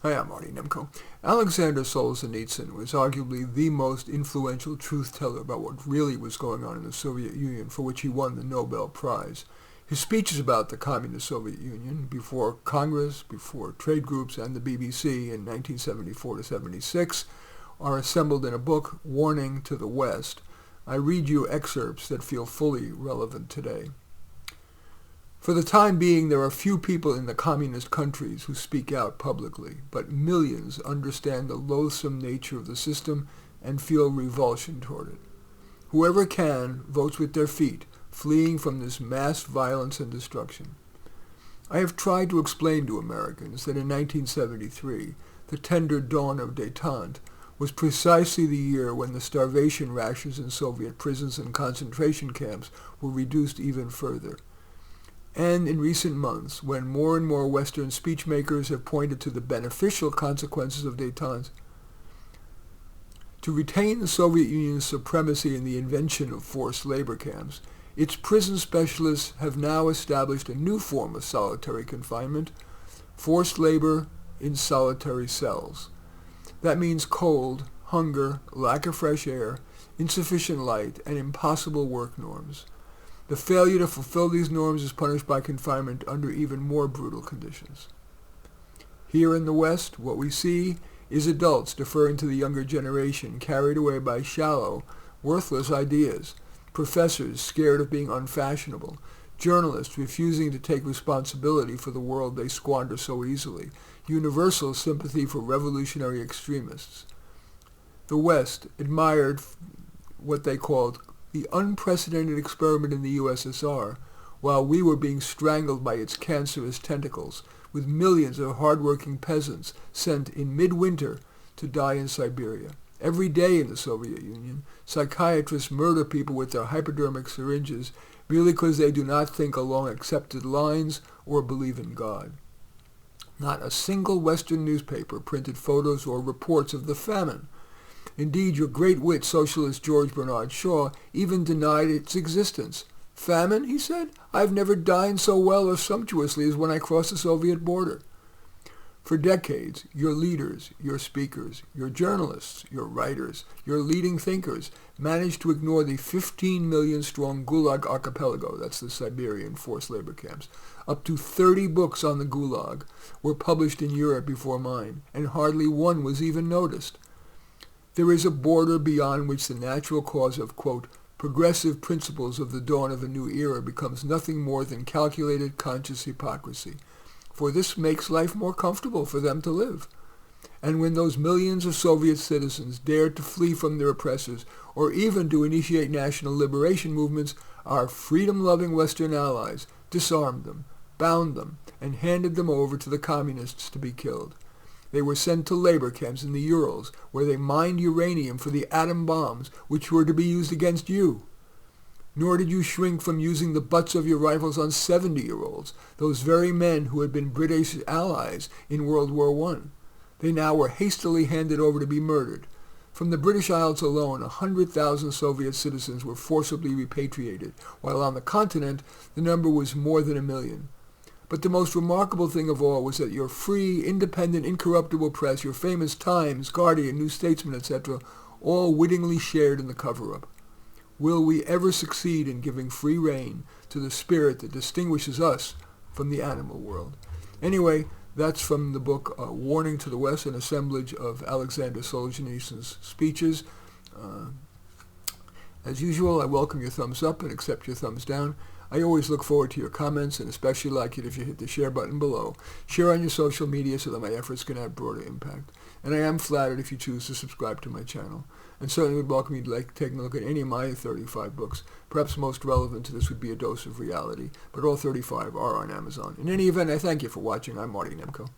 Hi, I'm Marty Nemko. Alexander Solzhenitsyn was arguably the most influential truth-teller about what really was going on in the Soviet Union, for which he won the Nobel Prize. His speeches about the Communist Soviet Union, before Congress, before trade groups, and the BBC in 1974-76, are assembled in a book, Warning to the West. I read you excerpts that feel fully relevant today. For the time being, there are few people in the communist countries who speak out publicly, but millions understand the loathsome nature of the system and feel revulsion toward it. Whoever can votes with their feet, fleeing from this mass violence and destruction. I have tried to explain to Americans that in 1973, the tender dawn of détente was precisely the year when the starvation rations in Soviet prisons and concentration camps were reduced even further. And in recent months, when more and more Western speechmakers have pointed to the beneficial consequences of détente, to retain the Soviet Union's supremacy in the invention of forced labor camps, its prison specialists have now established a new form of solitary confinement, forced labor in solitary cells. That means cold, hunger, lack of fresh air, insufficient light, and impossible work norms. The failure to fulfill these norms is punished by confinement under even more brutal conditions. Here in the West, what we see is adults deferring to the younger generation, carried away by shallow, worthless ideas, professors scared of being unfashionable, journalists refusing to take responsibility for the world they squander so easily, universal sympathy for revolutionary extremists. The West admired what they called the unprecedented experiment in the USSR, while we were being strangled by its cancerous tentacles, with millions of hard-working peasants sent in midwinter to die in Siberia. Every day in the Soviet Union, psychiatrists murder people with their hypodermic syringes merely because they do not think along accepted lines or believe in God. Not a single Western newspaper printed photos or reports of the famine. Indeed, your great wit, socialist George Bernard Shaw, even denied its existence. Famine, he said? I've never dined so well or sumptuously as when I crossed the Soviet border. For decades, your leaders, your speakers, your journalists, your writers, your leading thinkers managed to ignore the 15 million strong Gulag archipelago, that's the Siberian forced labor camps. Up to 30 books on the Gulag were published in Europe before mine, and hardly one was even noticed. There is a border beyond which the natural cause of, quote, progressive principles of the dawn of a new era becomes nothing more than calculated conscious hypocrisy. For this makes life more comfortable for them to live. And when those millions of Soviet citizens dared to flee from their oppressors, or even to initiate national liberation movements, our freedom-loving Western allies disarmed them, bound them, and handed them over to the communists to be killed. They were sent to labor camps in the Urals, where they mined uranium for the atom bombs which were to be used against you. Nor did you shrink from using the butts of your rifles on 70-year-olds, those very men who had been British allies in World War I. They now were hastily handed over to be murdered. From the British Isles alone, 100,000 Soviet citizens were forcibly repatriated, while on the continent the number was more than 1 million. But the most remarkable thing of all was that your free, independent, incorruptible press, your famous Times, Guardian, New Statesman, etc., all wittingly shared in the cover-up. Will we ever succeed in giving free rein to the spirit that distinguishes us from the animal world? Anyway, that's from the book Warning to the West, an assemblage of Alexander Solzhenitsyn's speeches. As usual, I welcome your thumbs up and accept your thumbs down. I always look forward to your comments, and especially like it if you hit the share button below. Share on your social media so that my efforts can have broader impact. And I am flattered if you choose to subscribe to my channel. And certainly would welcome you to take a look at any of my 35 books. Perhaps most relevant to this would be A Dose of Reality, but all 35 are on Amazon. In any event, I thank you for watching. I'm Marty Nemko.